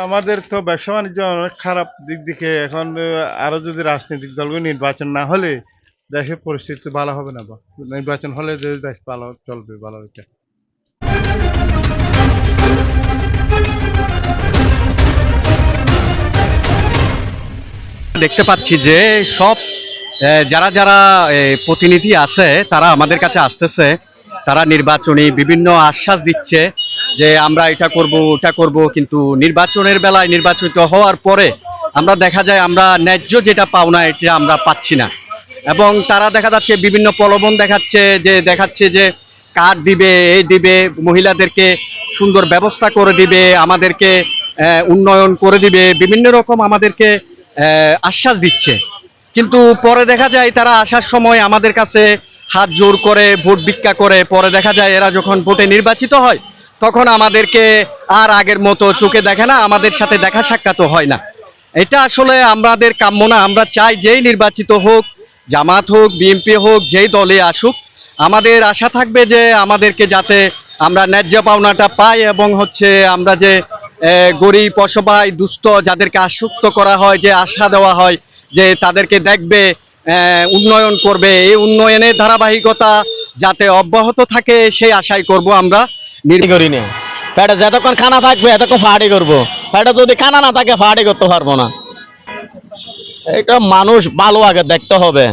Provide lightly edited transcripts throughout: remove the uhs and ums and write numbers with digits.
আমাদের তো ব্যবসা বাণিজ্য অনেক খারাপ দিক থেকে এখন আরো যদি রাজনৈতিক দলগুলো নির্বাচন না হলে দেশের পরিস্থিতি ভালো হবে না বা নির্বাচন হলে যে দেশ ভালো চলবে ভালো এটা। দেখতে পাচ্ছি যে সব যারা যারা প্রতিনিধি আছে তারা আমাদের কাছে আসতেছে। তারা নির্বাচনী বিভিন্ন আশ্বাস দিচ্ছে যে আমরা এটা করব ওটা করব, কিন্তু নির্বাচনের বেলায় নির্বাচিত হওয়ার পরে আমরা দেখা যায় আমরা ন্যায্য যেটা পাওনা এটা আমরা পাচ্ছি না। এবং তারা দেখা যাচ্ছে বিভিন্ন প্রলোভন দেখাচ্ছে যে কার্ড দিবে, এই দিবে, মহিলাদেরকে সুন্দর ব্যবস্থা করে দিবে, আমাদেরকে উন্নয়ন করে দিবে, বিভিন্ন রকম আমাদেরকে আশ্বাস দিচ্ছে। কিন্তু পরে দেখা যায় তারা আসার সময় আমাদের কাছে হাত জোর করে ভোট ভিক্ষা করে, পরে দেখা যায় এরা যখন ভোটে নির্বাচিত হয় তখন আমাদেরকে আর আগের মতো চোখে দেখে না, আমাদের সাথে দেখা সাক্ষাৎও হয় না। এটা আসলে আমাদের কাম্য না। আমরা চাই যেই নির্বাচিত হোক, জামাত হোক, বিএনপি হোক, যেই দলে আসুক, আমাদের আশা থাকবে যে আমাদেরকে যাতে আমরা ন্যায্য পাওনাটা পাই এবং আমরা যে গরিব অসহায় দুস্থ যাদেরকে আশ্বস্ত করা হয়, যে আশা দেওয়া হয় যে তাদেরকে দেখবে, উন্নয়ন করবে, এই উন্নয়নের ধারাবাহিকতা যাতে অব্যাহত থাকে সেই আশাই করব আমরা। করি না পেটে যতক্ষণ খানা থাকবে এতক্ষণ ফাড়ি করবো, পেটে যদি খানা না থাকে ফাড়ি করতে পারবো না। এটা মানুষ ভালো আগে দেখতে হবে,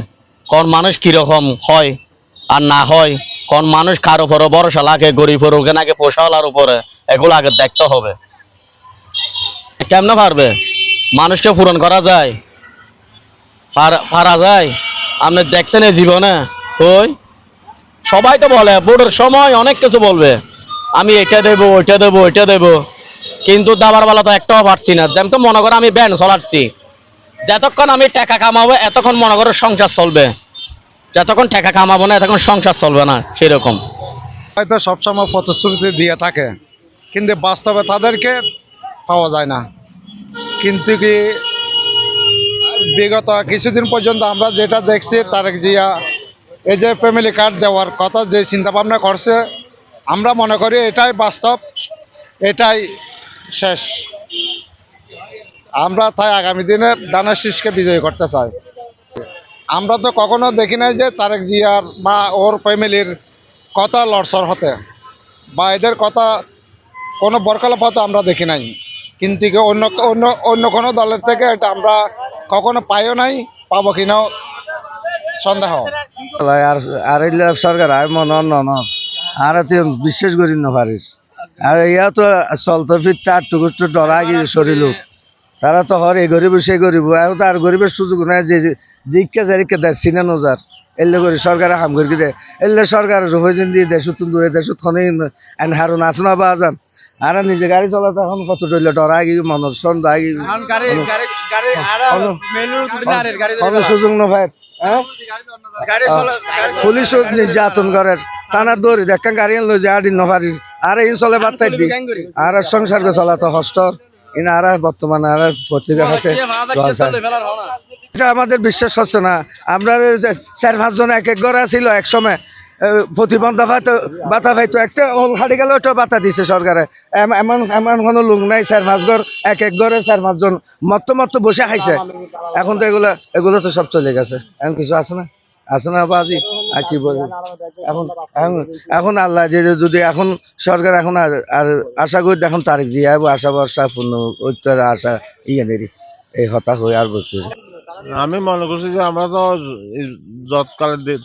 কোন মানুষ কিরকম হয় আর না হয়, কোন মানুষ কার উপরে ভরসা লাগে, গরিবের উপরে নাকি পোষাওয়ালার উপরে, এগুলো আগে দেখতে হবে। কেমনে পারবে মানুষকে পূরণ করা যায়? পারা যায়? আপনি দেখছেন এই জীবনে ওই সবাই তো বলে ভোটের সময় অনেক কিছু বলবে, আমি এটা দেবো ওইটা দেবো ওইটা দেবো, কিন্তু দাবার বেলা তো একটাও পারছি না। যেমন তো মনে করো আমি ব্যান চলাচ্ছি, যতক্ষণ আমি টাকা কামাবো এতক্ষণ মনে করো সংসার চলবে, যতক্ষণ টাকা কামাবো না এতক্ষণ সংসার চলবে না। সেরকম হয়তো সবসময় প্রতিশ্রুতি দিয়ে থাকে, কিন্তু বাস্তবে তাদেরকে পাওয়া যায় না। কিন্তু কি বিগত কিছুদিন পর্যন্ত আমরা যেটা দেখছি, তারেক জিয়া এই যে ফ্যামিলি কার্ড দেওয়ার কথা যে চিন্তা ভাবনা করছে, আমরা মনে করি এটাই বাস্তব, এটাই শেষ। আমরা তাই আগামী দিনে দানের শীষকে বিজয়ী করতে চাই। আমরা তো কখনো দেখি নাই যে তারেক জিয়ার বা ওর ফ্যামিলির কথা লড়সড় হতে বা এদের কথা কোনো বরকলাপ হতে আমরা দেখি নাই। কিন্তু কি অন্য অন্য অন্য কোনো দলের থেকে এটা আমরা কখনো পাইও নাই, পাবো কিনাও সন্দেহ। আর আর সরকার আয় মন আর বিশ্বাস করি না পারিস। আর ইয়া তো চলতো ফিরতে আটটুকু ডরা গিয়ে শরীর, তারা তো হর এই গরিব সেই গরিব, এখন তো আর গরিবের সুযোগ নাই যে দিককে যারিকে দেয় চিনে নজার এলে করে সরকারে হাম করে দেয়, এলে সরকারের রুফেদিন দিয়ে দেশ দূরে দেশ থনে হারুন আছে না বা যান। আর নিজে গাড়ি চলাতে এখন কত ডইলে ডরা গিয়ে মনের সন্ধ্যা আগে কোনো সুযোগ না ভাই। পুলিশ নির্যাতন করে টানার দৌড়ি দেখা গাড়ি আনলো যে আড়ি নভারি আর এই চলে বাচ্চাই দি আর সংসার চলাতো হস্টর ইন আর বর্তমানে আর পত্রিকা আছে। এটা আমাদের বিশ্বাস হচ্ছে না। আমরা 4-5 জন এক এক ঘরে ছিল এক সময়, প্রতিবন্ধা পাইতো বাতা পাইতো, একটা হাঁটি গেলে ওটা বাতা দিছে সরকারে। এমন এমন কোনো লোক নাই 4-5 ঘর এক এক ঘরে 4-5 জন মত্ত বসে খাইছে। এখন তো এগুলো তো সব চলে গেছে, এখন কিছু আছে না, আছে না বাজি আর কি বলবো। এখন এখন আল্লাহ যে যদি এখন সরকার এখন আর আশা করি এখন তারিখ জিয়া আশা বর্ষা পূর্ণ আশা দেরি এই হতাশ হয়ে আর বলছি। আমি মনে করছি যে আমরা তো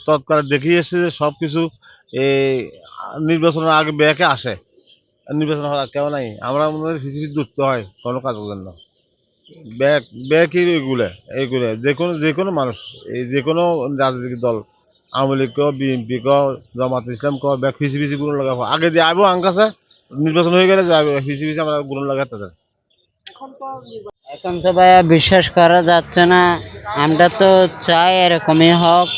তৎকালে দেখে এসেছি যে সবকিছু এই নির্বাচনের আগে ব্যাকে আসে, নির্বাচন হওয়ার কেউ নাই। আমরা আমাদের ফিসি ধরতে হয় কোনো কাজের জন্য, ব্যাকই এইগুলো যে কোনো মানুষ, এই যে কোনো রাজনৈতিক দল, আওয়ামী লীগ কো, বিএনপি কো, জামাত ইসলাম কো, ব্যাক ফিসি গুণ লাগাবো আগে দিয়ে আইবো আঙ্কাছে, নির্বাচন হয়ে গেলে যাবে ফিসি আমরা গুণ লাগাতে তাদের। এখন তো ভাইয়া বিশ্বাস করা যাচ্ছে না। আমরা তো চাই এরকমই হোক,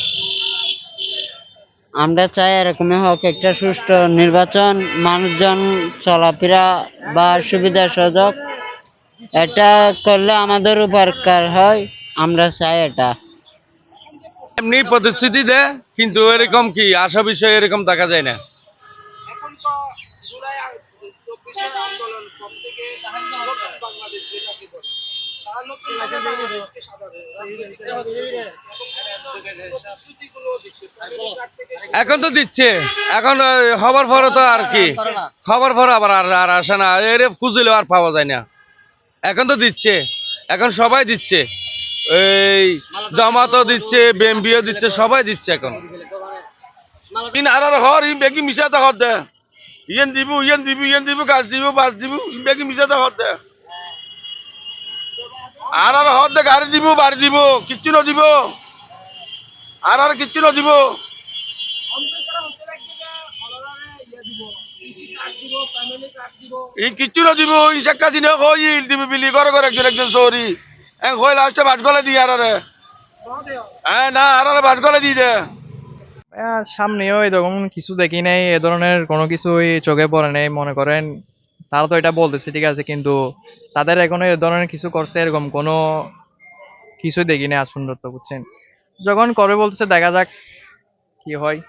আমরা চাই এরকমই হোক একটা সুষ্ঠু নির্বাচন, মানুষজন চলাফেরা বা সুবিধা সুযোগ, এটা করলে আমাদের উপকার হয়। আমরা চাই এটা। এমনি প্রতিশ্রুতি দেয় কিন্তু এরকম কি আশা বিষয় এরকম দেখা যায় না। এখন তো জুলাই 24 আন্দোলন পর থেকে নতুন বাংলাদেশ এখন তো দিচ্ছে, এখন খবর ফর তো আর কি, খবর ফর আবার আর আসে না, এর খুঁজলেও আর পাওয়া যায় না। এখন তো দিচ্ছে, এখন সবাই দিচ্ছে, এই জামাতও দিচ্ছে, বিএমপিও দিচ্ছে, সবাই দিচ্ছে এখন। আর হর ই বেগি মিশাতে হর দে, ইয়েন দিব ইয়েন দিব ইয়েন দিব, গাছ দিব বাস দিব, বেগি মিশাতে হর দে। আর হর দে, গাড়ি দিব বাড়ি দিব, কিচ্ছু ন দিব, আর কিচ্ছু ন দিব। ই কিচ্ছু ন দিব, ই শেখ হাসিনা কই দিব বিলি করে করে একজন একজন চোরি, কই লাস্টে বাস গলে দি আর না আর বাস গলে দি দে। সামনেও এরকম কিছু দেখি নাই, এ ধরনের কোনো কিছুই চোখে পড়ে নাই। মনে করেন তারা তো এটা বলতেছে ঠিক আছে, কিন্তু তাদের এখনো এ ধরনের কিছু করছে এরকম কোনো কিছু দেখি নাই আজ পর্যন্ত, বুঝছেন। যখন করবে বলতেছে, দেখা যাক কি হয়।